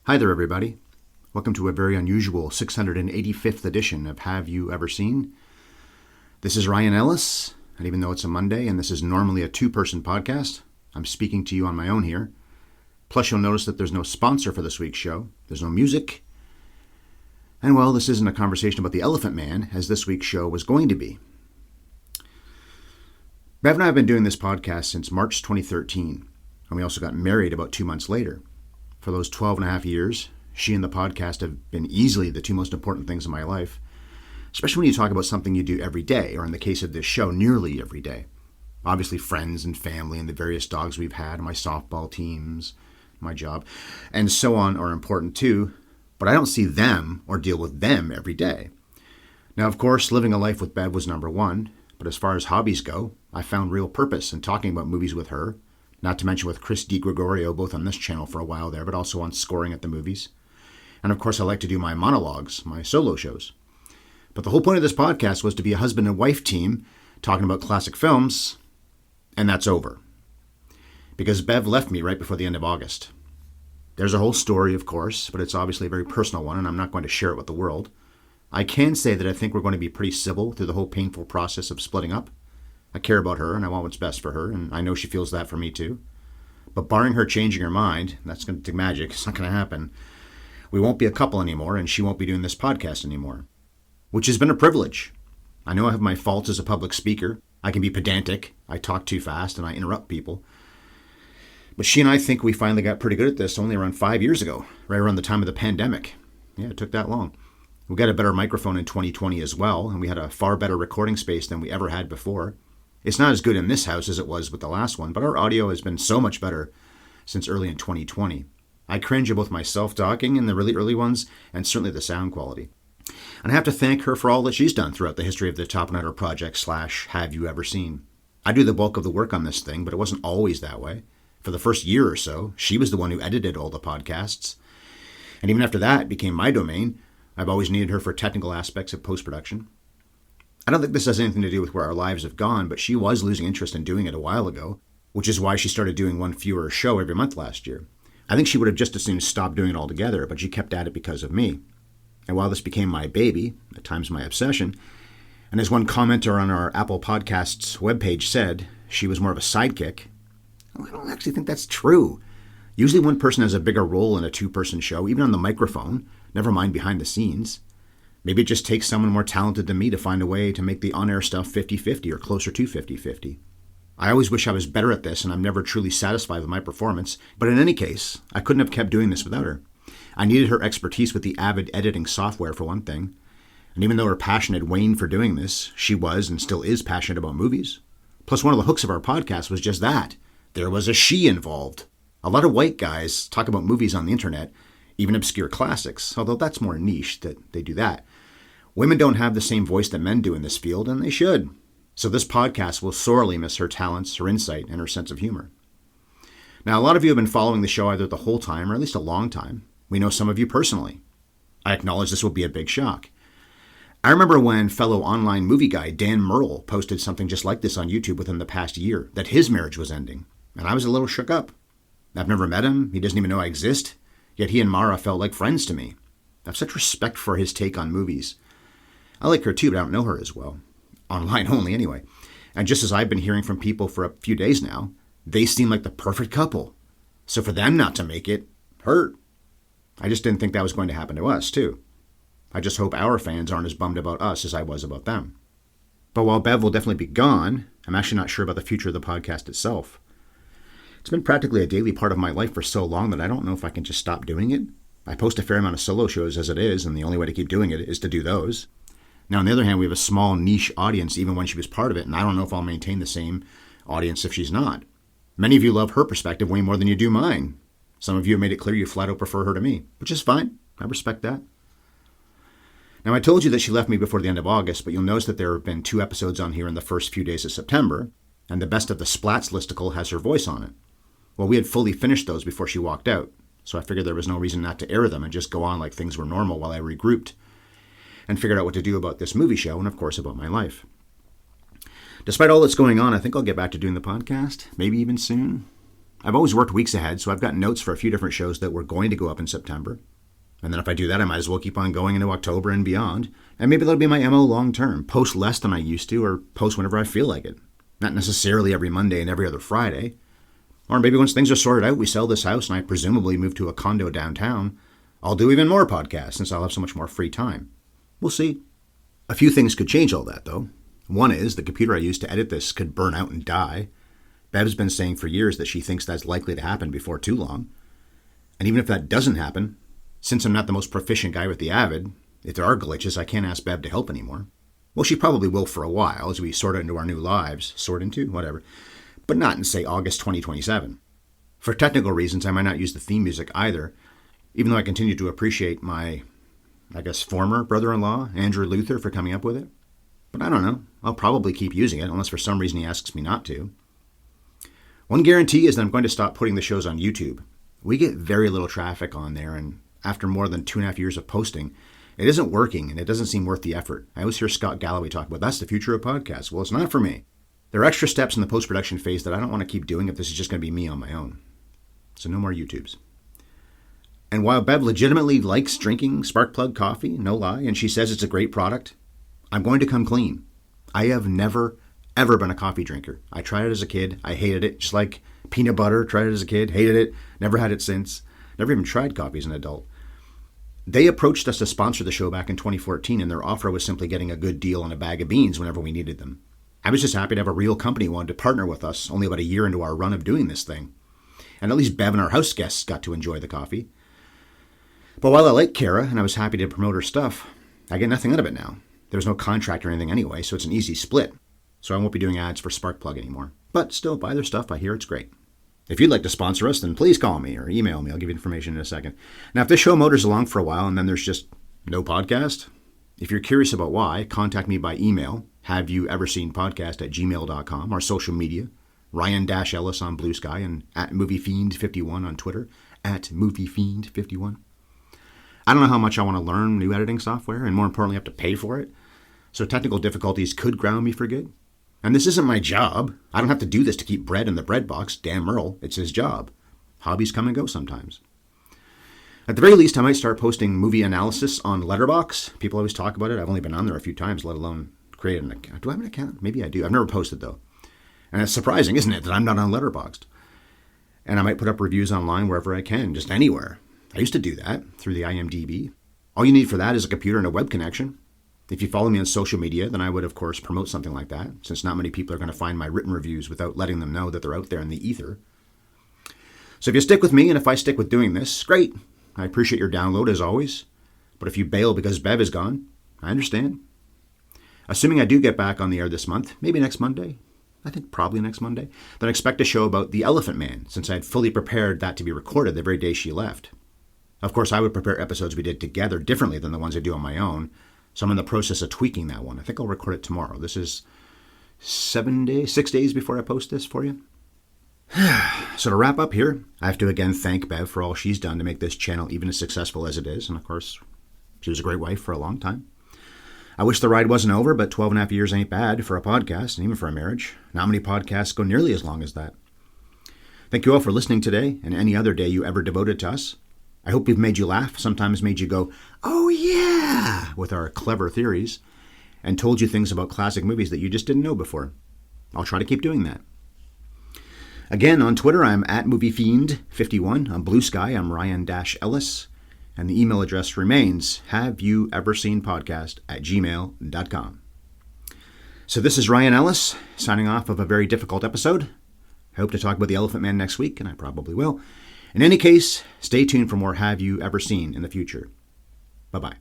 Hi there, everybody. Welcome to a very unusual 685th edition of Have You Ever Seen? This is Ryan Ellis, and even though it's a Monday and this is normally a two-person podcast, I'm speaking to you on my own here. Plus, you'll notice that there's no sponsor for this week's show. There's no music. And well, this isn't a conversation about the Elephant Man, as this week's show was going to be. Bev and I have been doing this podcast since March 2013, and we also got married about 2 months later. For those 12 and a half years, she and the podcast have been easily the two most important things in my life, especially when you talk about something you do every day, or in the case of this show, nearly every day. Obviously, friends and family and the various dogs we've had, my softball teams, my job, and so on are important too, but I don't see them or deal with them every day. Now, of course, living a life with Bev was number one, but as far as hobbies go, I found real purpose in talking about movies with her, not to mention with Chris DiGregorio, both on this channel for a while there, but also on Scoring at the Movies. And of course, I like to do my monologues, my solo shows. But the whole point of this podcast was to be a husband and wife team talking about classic films, and that's over. Because Bev left me right before the end of August. There's a whole story, of course, but it's obviously a very personal one, and I'm not going to share it with the world. I can say that I think we're going to be pretty civil through the whole painful process of splitting up. I care about her, and I want what's best for her, and I know she feels that for me too. But barring her changing her mind, that's going to take magic, it's not going to happen. We won't be a couple anymore, and she won't be doing this podcast anymore. Which has been a privilege. I know I have my faults as a public speaker. I can be pedantic, I talk too fast, and I interrupt people. But she and I think we finally got pretty good at this only around 5 years ago, right around the time of the pandemic. Yeah, it took that long. We got a better microphone in 2020 as well, and we had a far better recording space than we ever had before. It's not as good in this house as it was with the last one, but our audio has been so much better since early in 2020. I cringe at both myself talking in the really early ones and certainly the sound quality. And I have to thank her for all that she's done throughout the history of the Top Nutter Project / Have You Ever Seen? I do the bulk of the work on this thing, but it wasn't always that way. For the first year or so, she was the one who edited all the podcasts. And even after that, it became my domain. I've always needed her for technical aspects of post-production. I don't think this has anything to do with where our lives have gone, but she was losing interest in doing it a while ago, which is why she started doing one fewer show every month last year. I think she would have just as soon stopped doing it altogether, but she kept at it because of me. And while this became my baby, at times my obsession, and as one commenter on our Apple Podcasts webpage said, she was more of a sidekick, I don't actually think that's true. Usually one person has a bigger role in a two-person show, even on the microphone, never mind behind the scenes. Maybe it just takes someone more talented than me to find a way to make the on-air stuff 50-50 or closer to 50-50. I always wish I was better at this, and I'm never truly satisfied with my performance, but in any case, I couldn't have kept doing this without her. I needed her expertise with the Avid editing software for one thing, and even though her passion had waned for doing this, she was and still is passionate about movies. Plus, one of the hooks of our podcast was just that. There was a she involved. A lot of white guys talk about movies on the internet, even obscure classics, although that's more niche that they do that. Women don't have the same voice that men do in this field, and they should. So this podcast will sorely miss her talents, her insight, and her sense of humor. Now, a lot of you have been following the show either the whole time or at least a long time. We know some of you personally. I acknowledge this will be a big shock. I remember when fellow online movie guy Dan Merle posted something just like this on YouTube within the past year, that his marriage was ending, and I was a little shook up. I've never met him, he doesn't even know I exist, yet he and Mara felt like friends to me. I have such respect for his take on movies. I like her too, but I don't know her as well. Online only, anyway. And just as I've been hearing from people for a few days now, they seem like the perfect couple. So for them not to make it, hurt. I just didn't think that was going to happen to us, too. I just hope our fans aren't as bummed about us as I was about them. But while Bev will definitely be gone, I'm actually not sure about the future of the podcast itself. It's been practically a daily part of my life for so long that I don't know if I can just stop doing it. I post a fair amount of solo shows as it is, and the only way to keep doing it is to do those. Now, on the other hand, we have a small niche audience even when she was part of it, and I don't know if I'll maintain the same audience if she's not. Many of you love her perspective way more than you do mine. Some of you have made it clear you flat out prefer her to me, which is fine. I respect that. Now, I told you that she left me before the end of August, but you'll notice that there have been 2 episodes on here in the first few days of September, and the Best of the Splats listicle has her voice on it. Well, we had fully finished those before she walked out, so I figured there was no reason not to air them and just go on like things were normal while I regrouped and figured out what to do about this movie show and, of course, about my life. Despite all that's going on, I think I'll get back to doing the podcast, maybe even soon. I've always worked weeks ahead, so I've got notes for a few different shows that were going to go up in September. And then if I do that, I might as well keep on going into October and beyond. And maybe that'll be my MO long term. Post less than I used to, or post whenever I feel like it. Not necessarily every Monday and every other Friday. Or maybe once things are sorted out, we sell this house and I presumably move to a condo downtown, I'll do even more podcasts since I'll have so much more free time. We'll see. A few things could change all that, though. One is the computer I use to edit this could burn out and die. Bev's been saying for years that she thinks that's likely to happen before too long. And even if that doesn't happen, since I'm not the most proficient guy with the Avid, if there are glitches, I can't ask Bev to help anymore. Well, she probably will for a while as we sort into our new lives. Sort into? Whatever. But not in, say, August 2027. For technical reasons, I might not use the theme music either, even though I continue to appreciate my, former brother-in-law, Andrew Luther, for coming up with it. But I don't know. I'll probably keep using it, unless for some reason he asks me not to. One guarantee is that I'm going to stop putting the shows on YouTube. We get very little traffic on there, and after more than 2.5 years of posting, it isn't working, and it doesn't seem worth the effort. I always hear Scott Galloway talk about, that's the future of podcasts. Well, it's not for me. There are extra steps in the post-production phase that I don't want to keep doing if this is just going to be me on my own. So no more YouTubes. And while Bev legitimately likes drinking Sparkplug coffee, no lie, and she says it's a great product, I'm going to come clean. I have never, ever been a coffee drinker. I tried it as a kid. I hated it. Just like peanut butter, tried it as a kid, hated it, never had it since. Never even tried coffee as an adult. They approached us to sponsor the show back in 2014, and their offer was simply getting a good deal on a bag of beans whenever we needed them. I was just happy to have a real company who wanted to partner with us only about a year into our run of doing this thing. And at least Bev and our house guests got to enjoy the coffee. But while I like Kara, and I was happy to promote her stuff, I get nothing out of it now. There was no contract or anything anyway, so it's an easy split. So I won't be doing ads for Sparkplug anymore. But still, buy their stuff. I hear it's great. If you'd like to sponsor us, then please call me or email me. I'll give you information in a second. Now, if this show motors along for a while and then there's just no podcast, if you're curious about why, contact me by email, haveyoueverseenpodcast@gmail.com, our social media, Ryan-Ellis on Blue Sky, and @MovieFiend51 on Twitter, @MovieFiend51. I don't know how much I want to learn new editing software, and more importantly, have to pay for it. So technical difficulties could ground me for good. And this isn't my job. I don't have to do this to keep bread in the bread box. Dan Merle, it's his job. Hobbies come and go sometimes. At the very least, I might start posting movie analysis on Letterboxd. People always talk about it. I've only been on there a few times, let alone create an account. Do I have an account? Maybe I do. I've never posted, though. And it's surprising, isn't it, that I'm not on Letterboxd. And I might put up reviews online wherever I can, just anywhere. I used to do that through the IMDb. All you need for that is a computer and a web connection. If you follow me on social media, then I would, of course, promote something like that, since not many people are going to find my written reviews without letting them know that they're out there in the ether. So if you stick with me, and if I stick with doing this, great. I appreciate your download, as always. But if you bail because Bev is gone, I understand. Assuming I do get back on the air this month, maybe next Monday, I think probably next Monday, then expect a show about The Elephant Man, since I had fully prepared that to be recorded the very day she left. Of course, I would prepare episodes we did together differently than the ones I do on my own, so I'm in the process of tweaking that one. I think I'll record it tomorrow. This is 6 days before I post this for you. So to wrap up here, I have to again thank Bev for all she's done to make this channel even as successful as it is. And of course, she was a great wife for a long time. I wish the ride wasn't over, but 12.5 years ain't bad for a podcast and even for a marriage. Not many podcasts go nearly as long as that. Thank you all for listening today and any other day you ever devoted to us. I hope we've made you laugh, sometimes made you go, oh yeah, with our clever theories, and told you things about classic movies that you just didn't know before. I'll try to keep doing that. Again, on Twitter, I'm @MovieFiend51. On Blue Sky, I'm Ryan-Ellis. And the email address remains haveyoueverseenpodcast@gmail.com. So this is Ryan Ellis, signing off of a very difficult episode. I hope to talk about The Elephant Man next week, and I probably will. In any case, stay tuned for more Have You Ever Seen in the future. Bye-bye.